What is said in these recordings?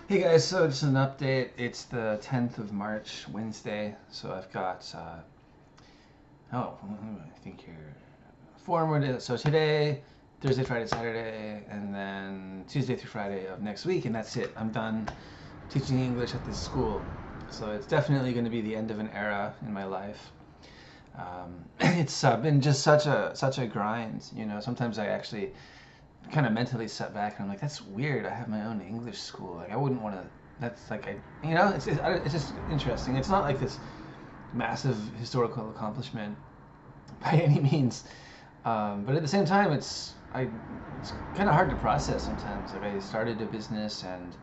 Hey guys, so just an update. It's the 10th of March, Wednesday. So I've got, I think here, four more days. So today, Thursday, Friday, Saturday, and then Tuesday through Friday of next week, and that's it. I'm done teaching English at this school. So it's definitely going to be the end of an era in my life. It's been just such a grind. Sometimes I actually kind of mentally set back and I'm like, that's weird. I have my own English school. Like I wouldn't want to. That's like it's just interesting. It's not like this massive historical accomplishment by any means, but at the same time, it's kind of hard to process sometimes. Like I started a business and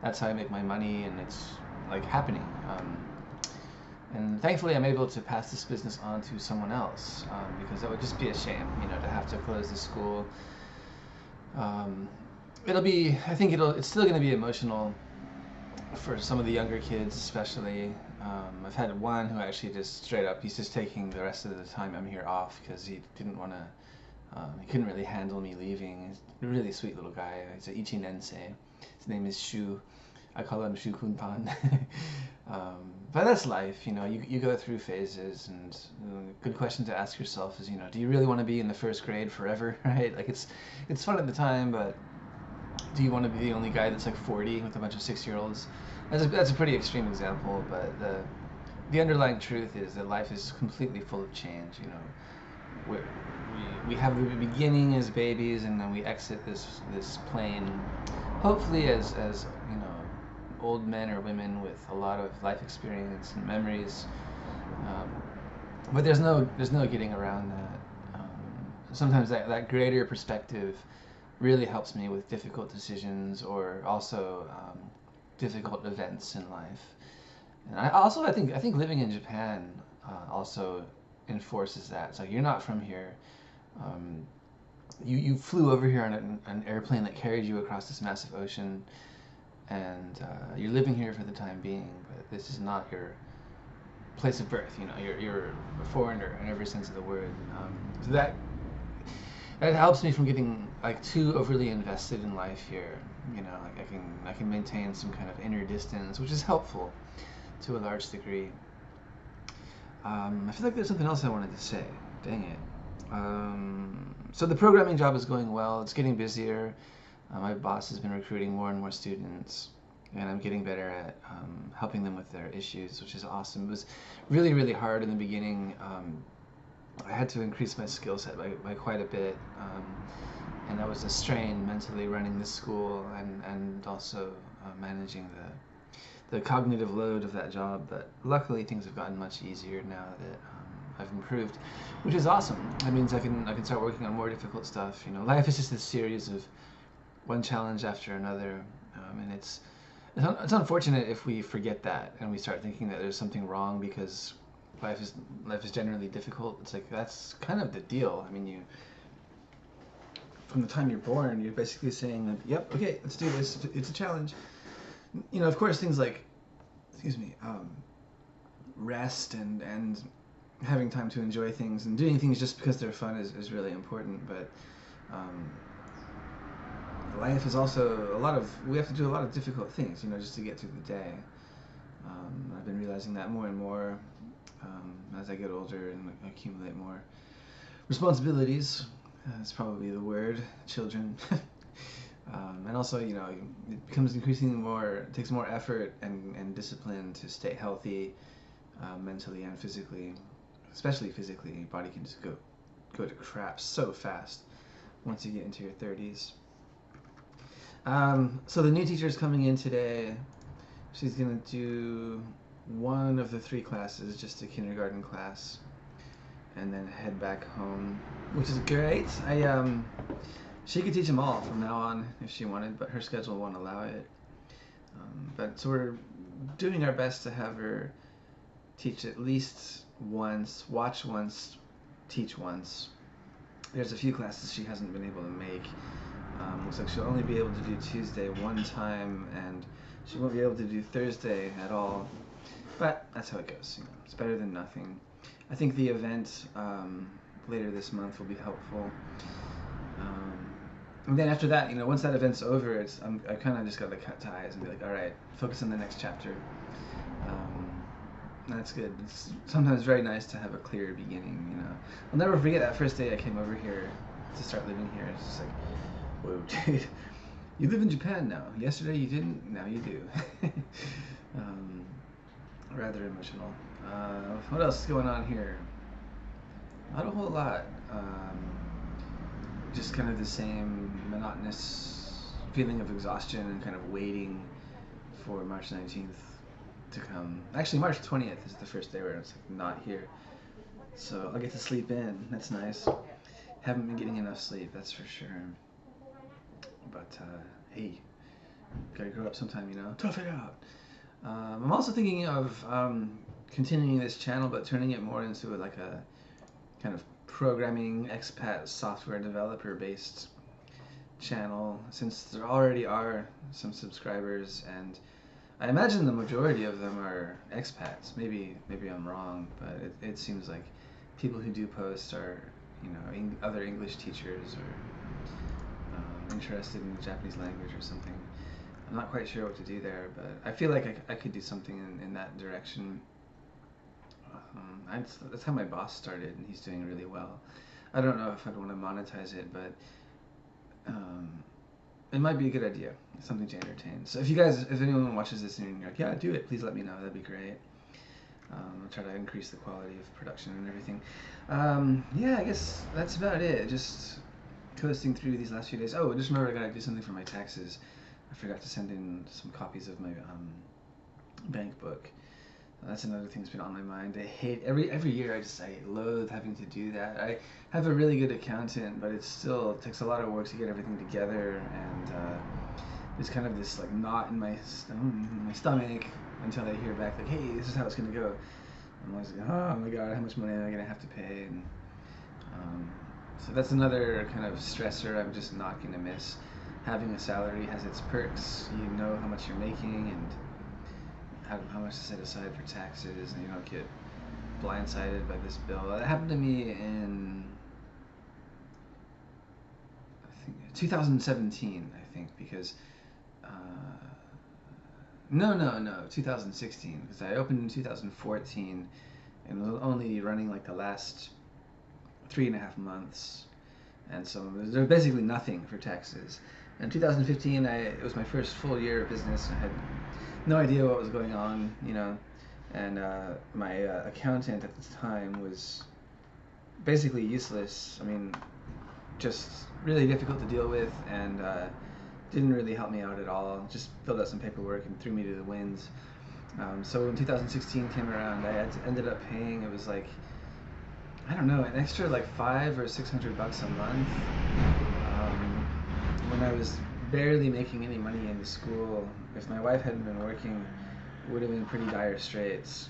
that's how I make my money, and it's like happening. And thankfully, I'm able to pass this business on to someone else because that would just be a shame, to have to close the school. um, I think it's still going to be emotional for some of the younger kids, especially. I've had one who actually just straight up, he's just taking the rest of the time I'm here off because he didn't want to, he couldn't really handle me leaving. He's a really sweet little guy. He's an Ichinensei. His name is Shu. I call him Shu Kunpan. But that's life, you go through phases, and good question to ask yourself is, do you really want to be in the first grade forever, right? Like it's fun at the time, but do you want to be the only guy that's like 40 with a bunch of 6-year-olds? That's a pretty extreme example, but the underlying truth is that life is completely full of change. We have the beginning as babies, and then we exit this plane, hopefully as old men or women with a lot of life experience and memories. Um, but there's no getting around that. Sometimes that greater perspective really helps me with difficult decisions, or also difficult events in life. And I think living in Japan also enforces that. It's like you're not from here. Um, you flew over here on an airplane that carried you across this massive ocean, and you're living here for the time being. But this is not your place of birth. You're a foreigner in every sense of the word. So that helps me from getting like too overly invested in life here. Like I can maintain some kind of inner distance, which is helpful to a large degree. I feel like there's something else I wanted to say. Dang it. So the programming job is going well. It's getting busier. My boss has been recruiting more and more students, and I'm getting better at helping them with their issues, which is awesome. It was really, really hard in the beginning. I had to increase my skill set by quite a bit, and that was a strain mentally running this school, and also managing the cognitive load of that job. But luckily, things have gotten much easier now that I've improved, which is awesome. That means I can start working on more difficult stuff. Life is just a series of one challenge after another, and it's unfortunate if we forget that and we start thinking that there's something wrong because life is generally difficult. It's like that's kind of the deal. I mean, from the time you're born, you're basically saying that, yep, okay, let's do this. It's a challenge. Of course, things like, excuse me, rest and having time to enjoy things and doing things just because they're fun is really important. But um, life is also we have to do a lot of difficult things, just to get through the day. I've been realizing that more and more as I get older and accumulate more responsibilities. That's probably the word, children. And also, it becomes increasingly it takes more effort and discipline to stay healthy, mentally and physically. Especially physically, your body can just go to crap so fast once you get into your 30s. So the new teacher is coming in today. She's gonna do one of the 3 classes, just a kindergarten class, and then head back home, which is great. She could teach them all from now on if she wanted, but her schedule won't allow it. But so we're doing our best to have her teach at least once, watch once, teach once. There's a few classes she hasn't been able to make. Looks like she'll only be able to do Tuesday one time, and she won't be able to do Thursday at all. But that's how it goes. It's better than nothing. I think the event later this month will be helpful. Um, And then after that, once that event's over, I kind of just got to cut ties and be like, all right, focus on the next chapter. Um, that's good. It's sometimes very nice to have a clear beginning. I'll never forget that first day I came over here to start living here. It's just like, whoa, dude, you live in Japan now. Yesterday you didn't, now you do. um, Rather emotional. What else is going on here? Not a whole lot. Just kind of the same monotonous feeling of exhaustion and kind of waiting for March 19th to come. Actually, March 20th is the first day where it's like not here. So I'll get to sleep in. That's nice. Haven't been getting enough sleep, that's for sure. But hey, gotta grow up sometime, Tough it out. I'm also thinking of continuing this channel, but turning it more into like a kind of programming expat software developer based channel, since there already are some subscribers, and I imagine the majority of them are expats. Maybe I'm wrong, but it seems like people who do post are other English teachers or interested in the Japanese language or something. I'm not quite sure what to do there, but I feel like I could do something in that direction. That's how my boss started, and he's doing really well. I don't know if I'd want to monetize it, but it might be a good idea. It's something to entertain. So if anyone watches this and you're like, yeah, do it, please let me know. That'd be great. I'll try to increase the quality of production and everything. Yeah, I guess that's about it. Just coasting through these last few days. Oh, I just remembered I gotta do something for my taxes. I forgot to send in some copies of my bank book. That's another thing that's been on my mind. I hate every year. I loathe having to do that. I have a really good accountant, but it still takes a lot of work to get everything together, and there's kind of this like knot in my stomach until I hear back like, hey, this is how it's gonna go. I'm always like, oh my god, how much money am I gonna have to pay? And so that's another kind of stressor I'm just not gonna miss. Having a salary has its perks. You know how much you're making and how much to set aside for taxes, and you don't get blindsided by this bill. That happened to me in, I think, 2017, I think, because no, 2016, because I opened in 2014 and was only running like the last 3.5 months, and so there was basically nothing for taxes. In 2015, it was my first full year of business, and I had no idea what was going on, and my accountant at the time was basically useless. I mean, just really difficult to deal with, and didn't really help me out at all. Just filled out some paperwork and threw me to the winds. So when 2016 came around, I ended up paying, it was like, I don't know, an extra like $500 or $600 a month when I was barely making any money in the school. If my wife hadn't been working, it would have been pretty dire straits.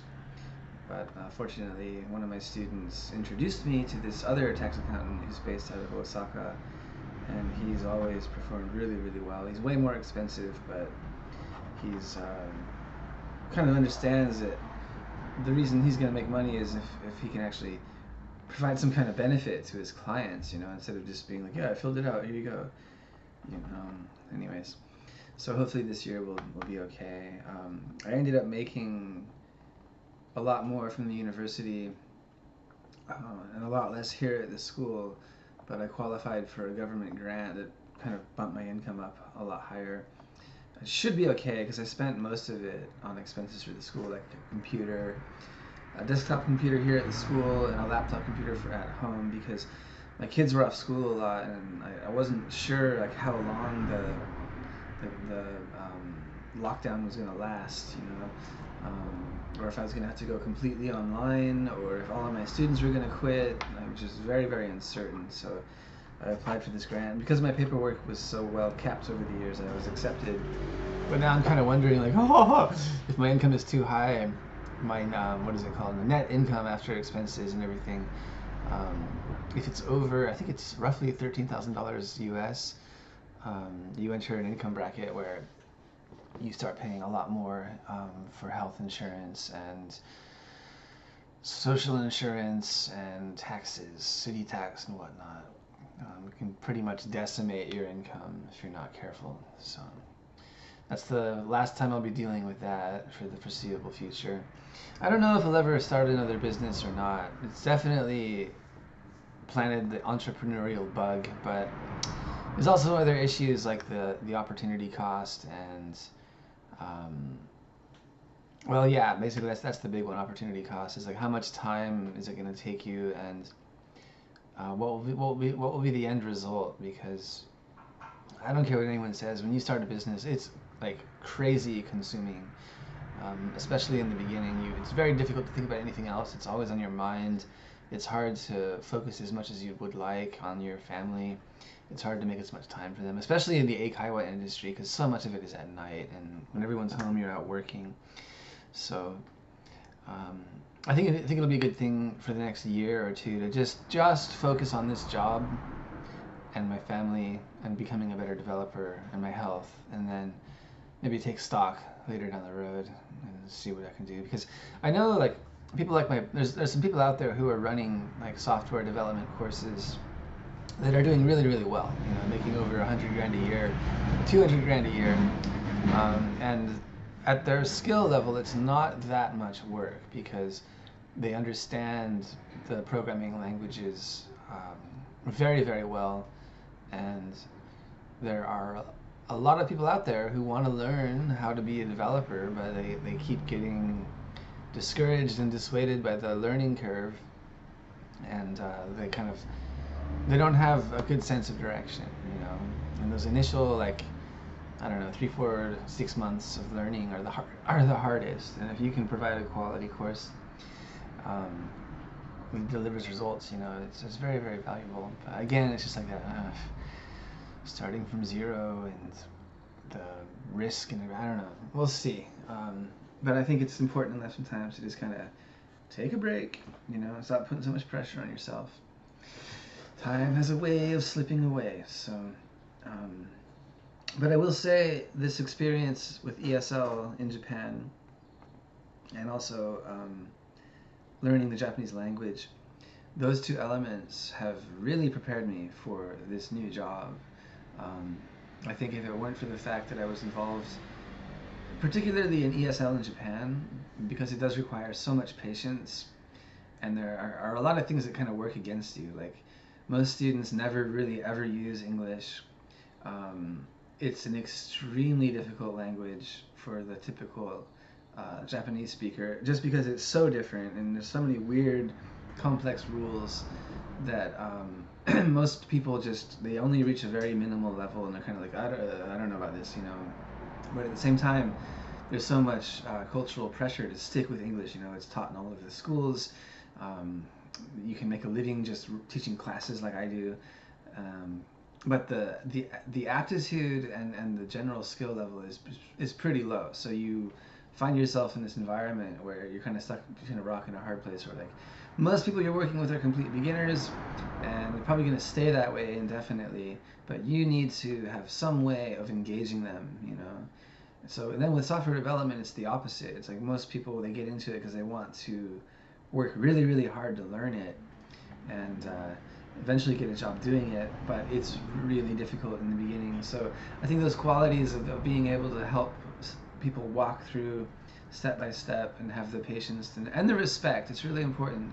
But fortunately, one of my students introduced me to this other tax accountant who's based out of Osaka, and he's always performed really, really well. He's way more expensive, but he's kind of understands that the reason he's going to make money is if he can actually provide some kind of benefit to his clients, instead of just being like, yeah, I filled it out, here you go. Anyways, so hopefully this year will be okay. I ended up making a lot more from the university and a lot less here at the school, but I qualified for a government grant that kind of bumped my income up a lot higher. It should be okay because I spent most of it on expenses for the school, like a computer, a desktop computer here at the school, and a laptop computer for at home, because my kids were off school a lot, and I wasn't sure like how long the lockdown was gonna last, or if I was gonna have to go completely online, or if all of my students were gonna quit. I was just very, very uncertain. So I applied for this grant. Because my paperwork was so well kept over the years, I was accepted. But now I'm kind of wondering, like, if my income is too high, my what is it called, the net income after expenses and everything. If it's over, I think it's roughly $13,000 US, you enter an income bracket where you start paying a lot more for health insurance and social insurance and taxes, city tax and whatnot. It can pretty much decimate your income if you're not careful. So that's the last time I'll be dealing with that for the foreseeable future. I don't know if I'll ever start another business or not. It's definitely planted the entrepreneurial bug, but there's also other issues like the opportunity cost and well, yeah, basically that's the big one. Opportunity cost is like how much time is it going to take you, and what will be the end result? Because I don't care what anyone says. When you start a business, it's like crazy consuming, especially in the beginning. It's very difficult to think about anything else. It's always on your mind. It's hard to focus as much as you would like on your family. It's hard to make as much time for them, especially in the eikaiwa industry, because so much of it is at night, and when everyone's home, you're out working. So I think it'll be a good thing for the next year or two to just focus on this job and my family and becoming a better developer and my health, and then maybe take stock later down the road and see what I can do. Because I know like people like there's some people out there who are running like software development courses that are doing really really well, you know, making over 100 grand a year, 200 grand a year, and at their skill level it's not that much work because they understand the programming languages very very well, and there are a lot of people out there who want to learn how to be a developer, but they keep getting discouraged and dissuaded by the learning curve, and they don't have a good sense of direction, you know. And those initial like I don't know 3, 4, 6 months of learning are the hardest. And if you can provide a quality course that delivers results, you know, it's very very valuable. But again, it's just like that starting from zero and the risk, and I don't know. We'll see. But I think it's important enough sometimes to just kind of take a break, you know, stop putting so much pressure on yourself. Time has a way of slipping away. So, but I will say this experience with ESL in Japan and also learning the Japanese language, those two elements have really prepared me for this new job. I think if it weren't for the fact that I was involved, particularly in ESL in Japan, because it does require so much patience, and there are a lot of things that kind of work against you. Like most students never really ever use English. It's an extremely difficult language for the typical Japanese speaker, just because it's so different and there's so many weird, complex rules that most people they only reach a very minimal level, and they're kind of like, I don't know about this, you know. But at the same time, there's so much cultural pressure to stick with English. You know, it's taught in all of the schools. You can make a living just teaching classes like I do. But the aptitude and the general skill level is pretty low. So you find yourself in this environment where you're kind of stuck between a rock and a hard place, where like most people you're working with are complete beginners, and they're probably going to stay that way indefinitely, but you need to have some way of engaging them, you know. So then with software development, it's the opposite. It's like most people, they get into it because they want to work really really hard to learn it, and eventually get a job doing it, but it's really difficult in the beginning. So I think those qualities of being able to help people walk through step by step and have the patience and the respect. It's really important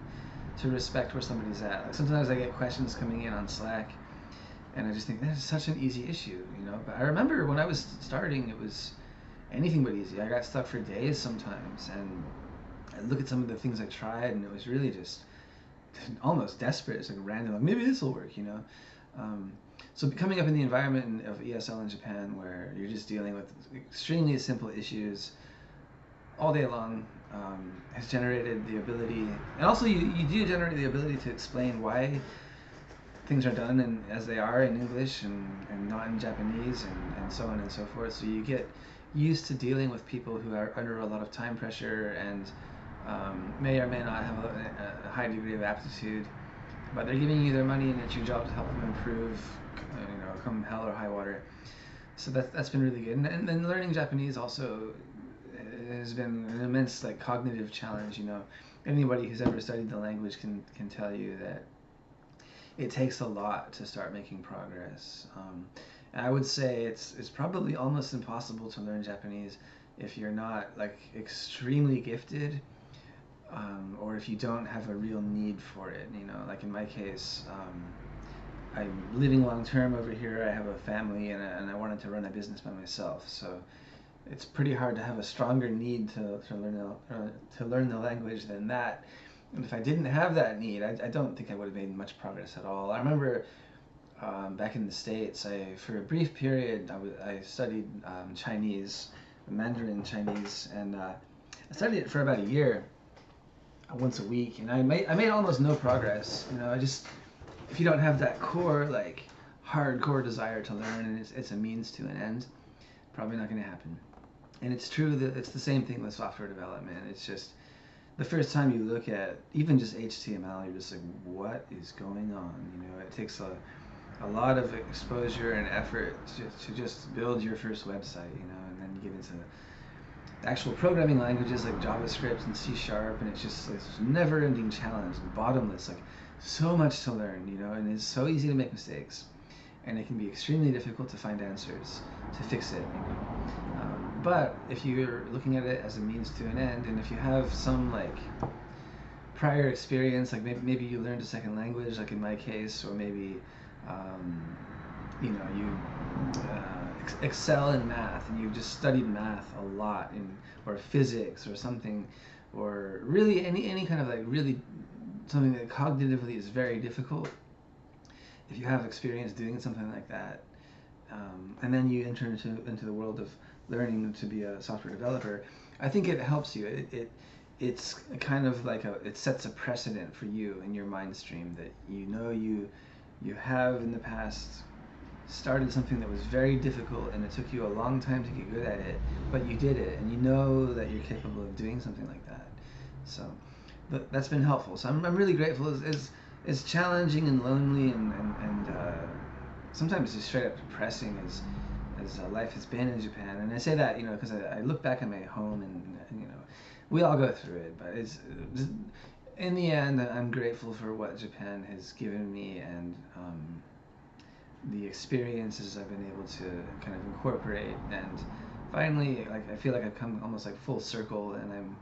to respect where somebody's at. Like sometimes I get questions coming in on Slack, and I just think that is such an easy issue, you know. But I remember when I was starting, it was anything but easy. I got stuck for days sometimes, and I look at some of the things I tried, and it was really just almost desperate. It's like random, like maybe this will work, you know. So coming up in the environment of ESL in Japan, where you're just dealing with extremely simple issues all day long, has generated the ability, and also you do generate the ability to explain why things are done and as they are in English and not in Japanese, and so on and so forth. So you get used to dealing with people who are under a lot of time pressure and may or may not have a high degree of aptitude, but they're giving you their money, and it's your job to help them improve, you know, come hell or high water. So that's been really good. And then learning Japanese also has been an immense like cognitive challenge. You know, anybody who's ever studied the language can tell you that it takes a lot to start making progress. And I would say it's probably almost impossible to learn Japanese if you're not like extremely gifted, or if you don't have a real need for it. You know, like in my case, I'm living long term over here. I have a family, and I wanted to run a business by myself. So it's pretty hard to have a stronger need to learn the language than that. And if I didn't have that need, I don't think I would have made much progress at all. I remember back in the States, for a brief period, I studied Chinese, Mandarin Chinese, and I studied it for about a year, once a week, and I made almost no progress. You know, if you don't have that core, like hardcore desire to learn, and it's a means to an end, probably not going to happen. And it's true that it's the same thing with software development. It's just the first time you look at even just HTML, you're just like, what is going on? You know, it takes a lot of exposure and effort to just build your first website, you know, and then you get into actual programming languages like JavaScript and C#, and it's just this never-ending challenge, bottomless, like so much to learn, you know, and it's so easy to make mistakes, and it can be extremely difficult to find answers to fix it, you know. But if you're looking at it as a means to an end, and if you have some like prior experience, like maybe you learned a second language, like in my case, or maybe you know, you excel in math and you just studied math a lot, or physics or something, or really any kind of like really something that cognitively is very difficult. If you have experience doing something like that, and then you enter into the world of learning to be a software developer, I think it helps you. It's kind of like it sets a precedent for you in your mind stream that you know you have in the past started something that was very difficult and it took you a long time to get good at it, but you did it, and you know that you're capable of doing something like that. So that's been helpful. So I'm really grateful. As challenging and lonely and sometimes just straight up depressing as life has been in Japan. And I say that, you know, because I look back at my home, and you know, we all go through it, but it's in the end, I'm grateful for what Japan has given me, and the experiences I've been able to kind of incorporate. And finally, like I feel like I've come almost like full circle, and I'm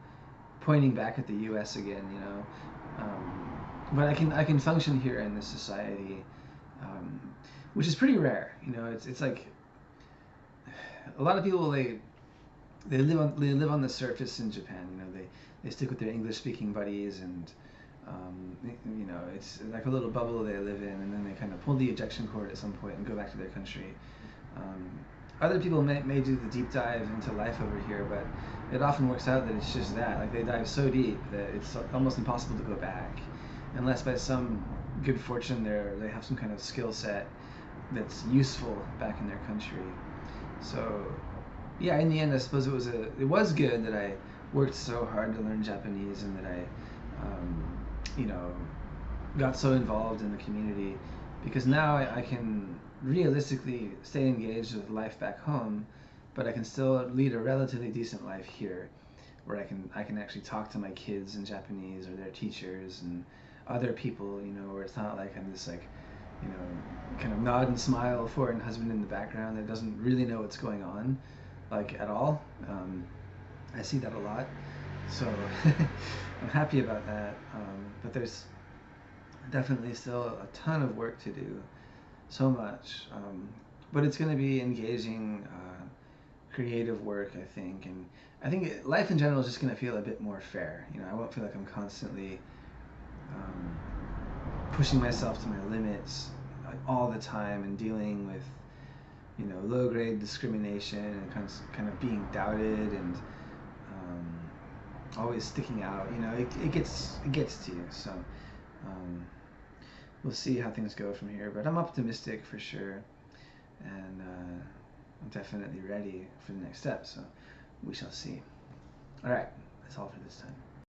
pointing back at the U.S. again, you know. But I can function here in this society, which is pretty rare. You know, it's like a lot of people they live on the surface in Japan. You know, they stick with their English speaking buddies, and you know, it's like a little bubble they live in, and then they kind of pull the ejection cord at some point and go back to their country. Other people may do the deep dive into life over here, but it often works out that it's just that, like they dive so deep that it's almost impossible to go back, unless by some good fortune they have some kind of skill set that's useful back in their country. So yeah, in the end, I suppose it was good that I worked so hard to learn Japanese, and that I you know, got so involved in the community, because now I can realistically stay engaged with life back home, but I can still lead a relatively decent life here, where I can actually talk to my kids in Japanese, or their teachers and other people, you know, where it's not like I'm this like, you know, kind of nod and smile foreign husband in the background that doesn't really know what's going on, like at all. I see that a lot, so I'm happy about that. But there's definitely still a ton of work to do, so much. But it's going to be engaging, creative work, I think, and I think life in general is just going to feel a bit more fair. You know, I won't feel like I'm constantly pushing myself to my limits all the time, and dealing with, you know, low grade discrimination, and kind of being doubted, and always sticking out. You know, it gets to you. So we'll see how things go from here, but I'm optimistic for sure, and I'm definitely ready for the next step. So we shall see. All right, that's all for this time.